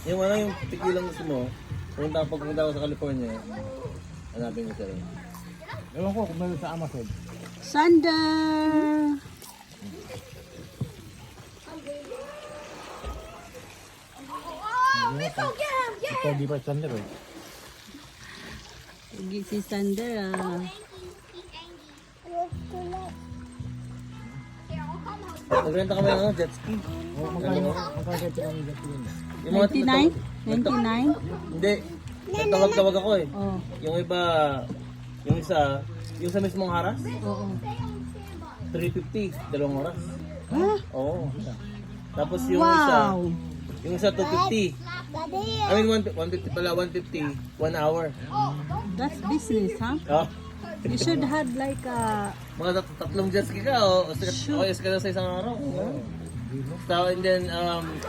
Yung ano, yung tikilang gusto mo, pagpunta ako sa California, hanapin ko sila. Ewan ko kung meron sa Amazon. Sander! Ito di ba Sander eh? Lagi si Sander ah. Nagrenta kami ng ano, jet ski. Magkano ito ng gatin? Yung mga 99? 99? Hindi. Nagtawag-tawag ako eh. Oh, Yung iba, yung isa, yung sa mismong haras, oo. 350, 2 oras. Ha? Oo. Tapos yung isa, Wow! yung isa 250. I mean 150 pala, 150, 1 hour. That's business, huh? Oh. You should have like a... Mga tatlong jet ski ka o sikat ka na sa isang araw. So, and then